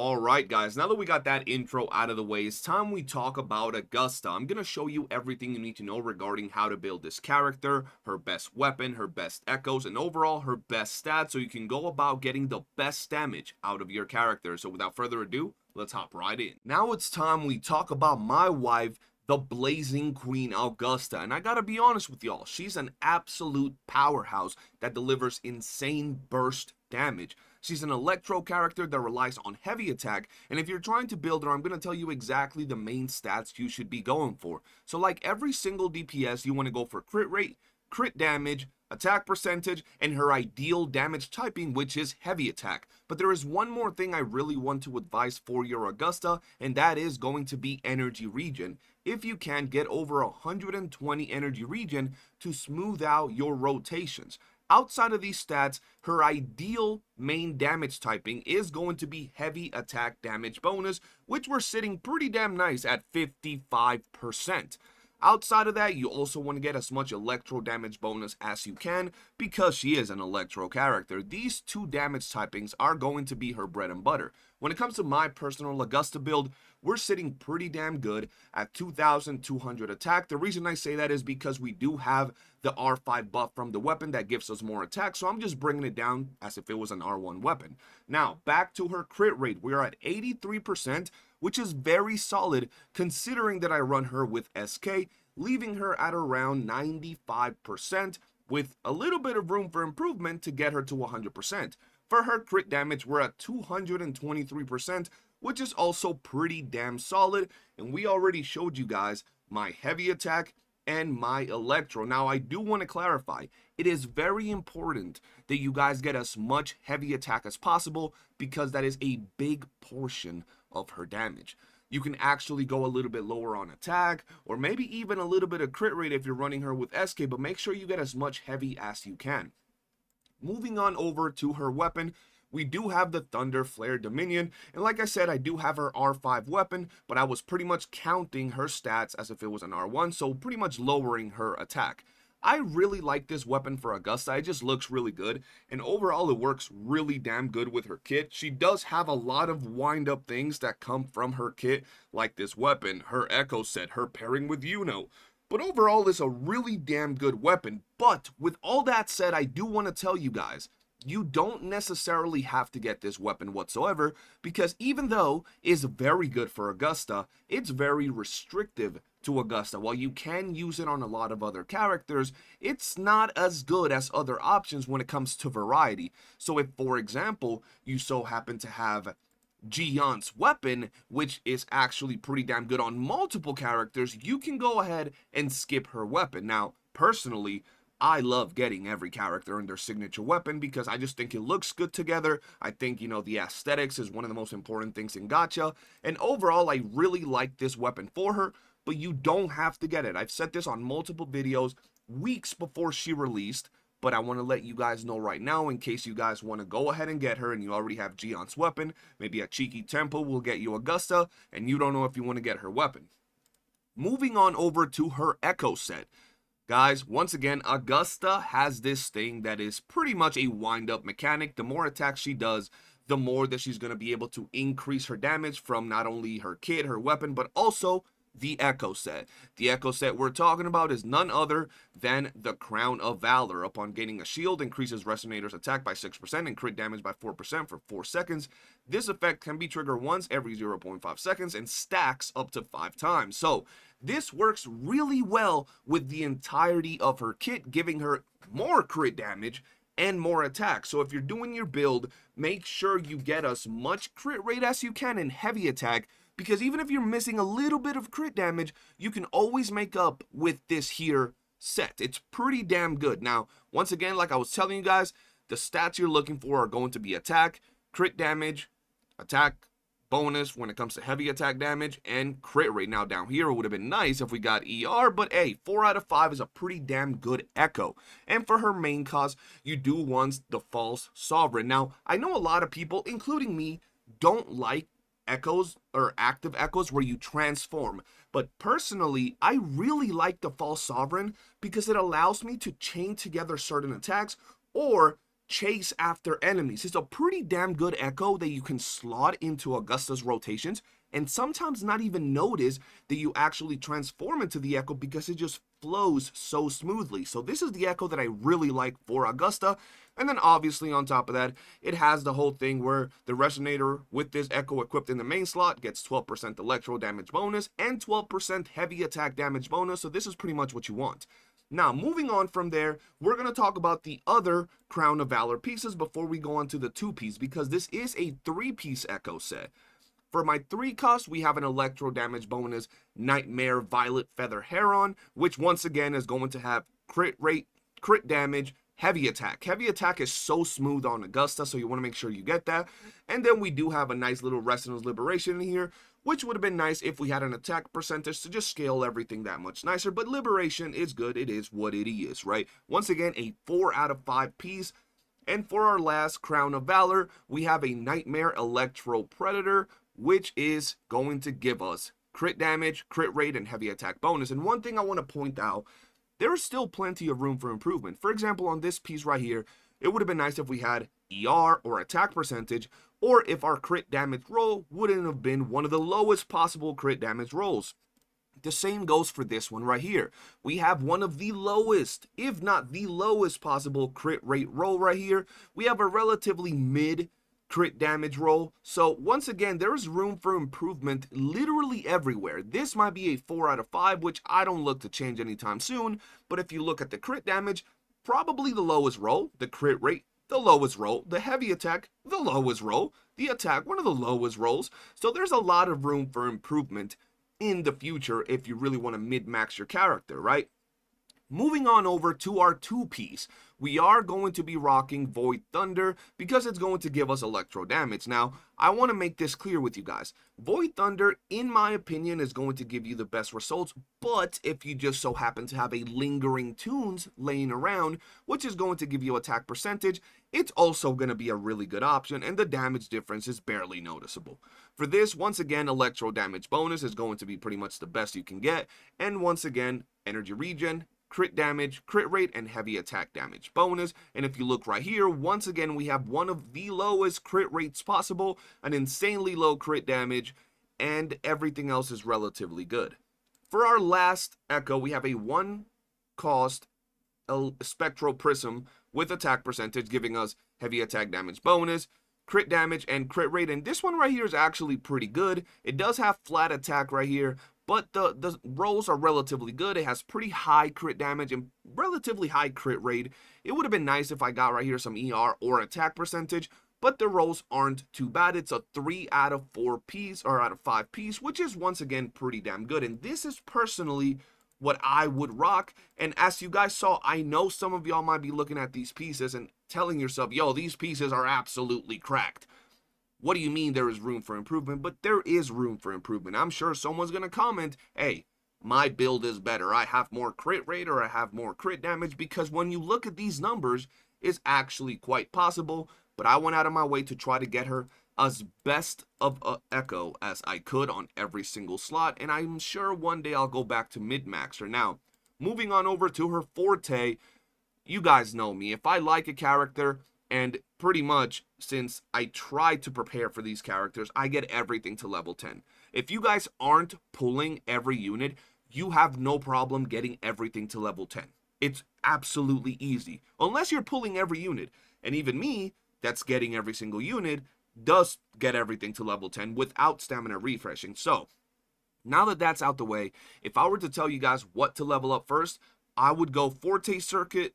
Alright guys, now that we got that intro out of the way, it's time we talk about Augusta. I'm going to show you everything you need to know regarding how to build this character, her best weapon, her best echoes, and overall her best stats so you can go about getting the best damage out of your character. So without further ado, let's hop right in. Now it's time we talk about my wife, the Blazing Queen Augusta, and I gotta be honest with y'all, she's an absolute powerhouse that delivers insane burst damage. She's an electro character that relies on heavy attack, and if you're trying to build her, I'm going to tell you exactly the main stats you should be going for. So like every single DPS, you want to go for crit rate, crit damage, attack percentage, and her ideal damage typing, which is heavy attack. But there is one more thing I really want to advise for your Augusta, and that is going to be energy regen. If you can, get over 120 energy regen to smooth out your rotations. Outside of these stats, her ideal main damage typing is going to be heavy attack damage bonus, which we're sitting pretty damn nice at 55%. Outside of that, you also want to get as much electro damage bonus as you can because she is an electro character. These two damage typings are going to be her bread and butter. When it comes to my personal Augusta build, we're sitting pretty damn good at 2,200 attack. The reason I say that is because we do have the R5 buff from the weapon that gives us more attack, so I'm just bringing it down as if it was an R1 weapon. Now, back to her crit rate. We are at 83%, which is very solid considering that I run her with SK, leaving her at around 95% with a little bit of room for improvement to get her to 100%. For her crit damage, we're at 223%, which is also pretty damn solid, and we already showed you guys my heavy attack and my electro. Now, I do want to clarify, it is very important that you guys get as much heavy attack as possible because that is a big portion of her damage. You can actually go a little bit lower on attack, or maybe even a little bit of crit rate if you're running her with SK, but make sure you get as much heavy as you can. Moving on over to her weapon, we do have the Thunder Flare Dominion, and like I said, I do have her R5 weapon, but I was pretty much counting her stats as if it was an R1, so pretty much lowering her attack. I really like this weapon for Augusta. It just looks really good, and overall it works really damn good with her kit. She does have a lot of wind-up things that come from her kit, like this weapon, her echo set, her pairing with Yuno. But overall, it's a really damn good weapon. But with all that said, I do want to tell you guys, you don't necessarily have to get this weapon whatsoever, because even though it's very good for Augusta, it's very restrictive to Augusta. While you can use it on a lot of other characters, it's not as good as other options when it comes to variety. So if, for example, you so happen to have GACHA's weapon, which is actually pretty damn good on multiple characters, you can go ahead and skip her weapon. Now, personally, I love getting every character in their signature weapon because I just think it looks good together. I think, the aesthetics is one of the most important things in gacha. And overall, I really like this weapon for her, but you don't have to get it. I've said this on multiple videos weeks before she released, but I want to let you guys know right now in case you guys want to go ahead and get her and you already have GACHA's weapon. Maybe a cheeky tempo will get you Augusta and you don't know if you want to get her weapon. Moving on over to her echo set. Guys, once again, Augusta has this thing that is pretty much a wind-up mechanic. The more attacks she does, the more that she's going to be able to increase her damage from not only her kit, her weapon, but also the echo set. The echo set we're talking about is none other than the Crown of Valor. Upon gaining a shield, increases Resonator's attack by 6% and crit damage by 4% for 4 seconds. This effect can be triggered once every 0.5 seconds and stacks up to 5 times. So this works really well with the entirety of her kit, giving her more crit damage and more attack. So if you're doing your build, make sure you get as much crit rate as you can in heavy attack, because even if you're missing a little bit of crit damage, you can always make up with this here set. It's pretty damn good. Now, once again, like I was telling you guys, the stats you're looking for are going to be attack, crit damage, attack bonus when it comes to heavy attack damage, and crit rate. Now, down here, it would have been nice if we got ER, but hey, 4 out of 5 is a pretty damn good echo. And for her main cause, you do want the False Sovereign. Now, I know a lot of people, including me, don't like echoes or active echoes where you transform, but personally I really like the False Sovereign because it allows me to chain together certain attacks or chase after enemies. It's a pretty damn good echo that you can slot into Augusta's rotations and sometimes not even notice that you actually transform into the echo because it just flows so smoothly. So this is the echo that I really like for Augusta. And then obviously on top of that, it has the whole thing where the resonator with this echo equipped in the main slot gets 12% electro damage bonus and 12% heavy attack damage bonus. So this is pretty much what you want. Now, moving on from there, we're going to talk about the other Crown of Valor pieces before we go on to the 2-piece, because this is a 3-piece echo set. For my 3 cost, we have an electro damage bonus, Nightmare Violet Feather Heron, which once again is going to have crit rate, crit damage, heavy attack. Heavy attack is so smooth on Augusta, so you want to make sure you get that. And then we do have a nice little Resonance Liberation here, which would have been nice if we had an attack percentage to just scale everything that much nicer. But Liberation is good. It is what it is, right? Once again, a 4 out of 5 piece. And for our last Crown of Valor, we have a Nightmare Electro Predator, which is going to give us crit damage, crit rate, and heavy attack bonus. And one thing I want to point out, there is still plenty of room for improvement. For example, on this piece right here, it would have been nice if we had ER or attack percentage, or if our crit damage roll wouldn't have been one of the lowest possible crit damage rolls. The same goes for this one right here. We have one of the lowest, if not the lowest possible crit rate roll right here. We have a relatively mid crit damage roll. So once again, there is room for improvement literally everywhere. This might be a 4 out of 5, which I don't look to change anytime soon. But if you look at the crit damage, probably the lowest roll, the crit rate, the lowest roll, the heavy attack, the lowest roll, the attack, one of the lowest rolls. So there's a lot of room for improvement in the future if you really want to min-max your character, right? Moving on over to our 2-piece, we are going to be rocking Void Thunder because it's going to give us electro damage. Now, I want to make this clear with you guys. Void Thunder, in my opinion, is going to give you the best results, but if you just so happen to have a Lingering Tunes laying around, which is going to give you attack percentage, it's also going to be a really good option, and the damage difference is barely noticeable. For this, once again, electro damage bonus is going to be pretty much the best you can get, and once again, energy regen, crit damage, crit rate, and heavy attack damage bonus. And if you look right here, once again, we have one of the lowest crit rates possible, an insanely low crit damage, and everything else is relatively good. For our last echo, we have a 1-cost Spectral Prism with attack percentage, giving us heavy attack damage bonus, crit damage, and crit rate. And this one right here is actually pretty good. It does have flat attack right here, but the rolls are relatively good. It has pretty high crit damage and relatively high crit rate. It would have been nice if I got right here some ER or attack percentage, but the rolls aren't too bad. It's a 3 out of 4 piece, or out of 5 piece, which is once again pretty damn good. And this is personally what I would rock. And as you guys saw, I know some of y'all might be looking at these pieces and telling yourself, yo, these pieces are absolutely cracked. What do you mean there is room for improvement? But there is room for improvement. I'm sure someone's going to comment, hey, my build is better. I have more crit rate or I have more crit damage, because when you look at these numbers, it's actually quite possible. But I went out of my way to try to get her as best of a echo as I could on every single slot. And I'm sure one day I'll go back to mid-max her. Now, moving on over to her Forte, you guys know me. If I like a character, and pretty much, since I try to prepare for these characters, I get everything to level 10. If you guys aren't pulling every unit, you have no problem getting everything to level 10. It's absolutely easy. Unless you're pulling every unit. And even me, that's getting every single unit, does get everything to level 10 without stamina refreshing. So, now that that's out the way, if I were to tell you guys what to level up first, I would go Forte Circuit,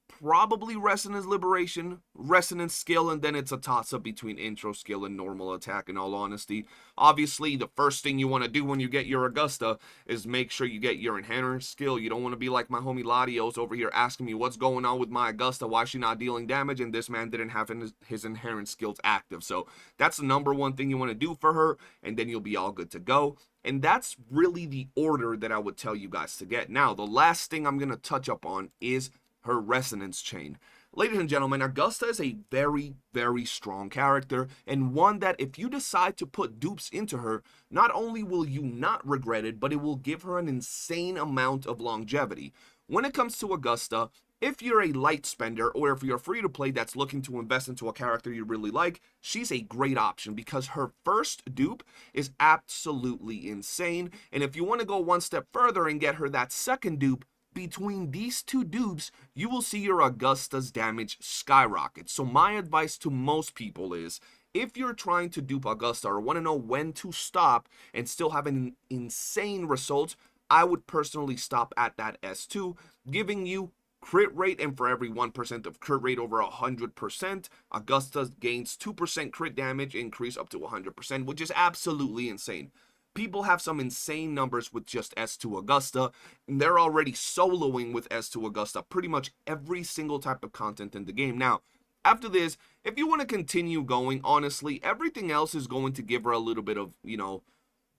probably Resonance Liberation, Resonance Skill, and then it's a toss-up between Intro Skill and Normal Attack, in all honesty. Obviously, the first thing you want to do when you get your Augusta is make sure you get your Inherent Skill. You don't want to be like my homie Latios over here asking me what's going on with my Augusta, why is she not dealing damage, and this man didn't have his Inherent Skills active. So that's the number one thing you want to do for her, and then you'll be all good to go. And that's really the order that I would tell you guys to get. Now, the last thing I'm going to touch up on is her Resonance Chain. Ladies and gentlemen, Augusta is a very, very strong character, and one that if you decide to put dupes into her, not only will you not regret it, but it will give her an insane amount of longevity. When it comes to Augusta, If you're a light spender, or if you're free to play that's looking to invest into a character you really like, she's a great option because her first dupe is absolutely insane. And if you want to go one step further and get her that second dupe, between these two dupes, you will see your Augusta's damage skyrocket. So my advice to most people is, if you're trying to dupe Augusta or want to know when to stop and still have an insane result, I would personally stop at that S2, giving you crit rate, and for every 1% of crit rate over 100%, Augusta gains 2% crit damage increase up to 100%, which is absolutely insane. People have some insane numbers with just S2 Augusta, and they're already soloing with S2 Augusta pretty much every single type of content in the game. Now, after this, if you want to continue going, honestly, everything else is going to give her a little bit of,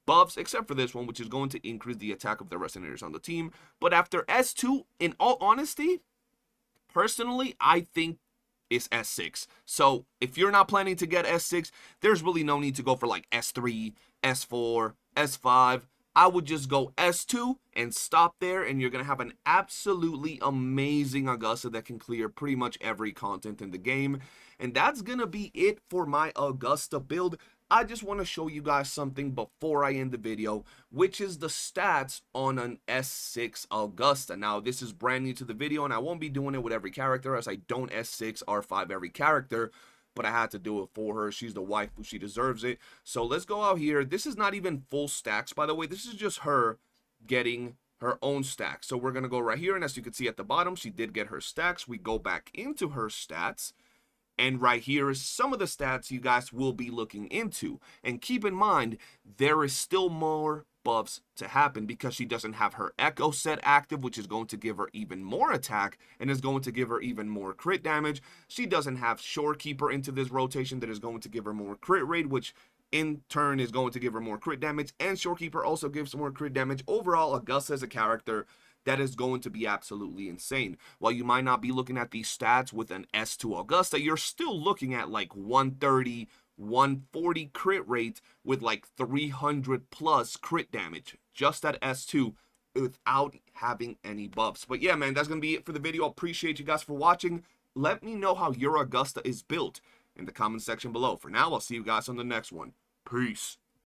buffs, except for this one, which is going to increase the attack of the resonators on the team. But after S2, in all honesty, personally, I think it's S6. So if you're not planning to get S6, there's really no need to go for like S3, S4, S5. I would just go S2 and stop there, and you're going to have an absolutely amazing Augusta that can clear pretty much every content in the game. And that's going to be it for my Augusta build. I just want to show you guys something before I end the video, which is the stats on an S6 Augusta. Now, this is brand new to the video, and I won't be doing it with every character, as I don't S6 R5 every character, but I had to do it for her. She's the waifu, she deserves it. So let's go out here. This is not even full stacks, by the way. This is just her getting her own stacks. So we're going to go right here, and as you can see at the bottom, she did get her stacks. We go back into her stats. And right here is some of the stats you guys will be looking into. And keep in mind, there is still more buffs to happen because she doesn't have her Echo set active, which is going to give her even more attack and is going to give her even more crit damage. She doesn't have Shorekeeper into this rotation that is going to give her more crit rate, which in turn is going to give her more crit damage. And Shorekeeper also gives more crit damage. Overall, Augusta is a character that is going to be absolutely insane. While you might not be looking at these stats with an S2 Augusta, you're still looking at like 130, 140 crit rate with like 300 plus crit damage. Just at S2 without having any buffs. But yeah, man, that's going to be it for the video. Appreciate you guys for watching. Let me know how your Augusta is built in the comment section below. For now, I'll see you guys on the next one. Peace.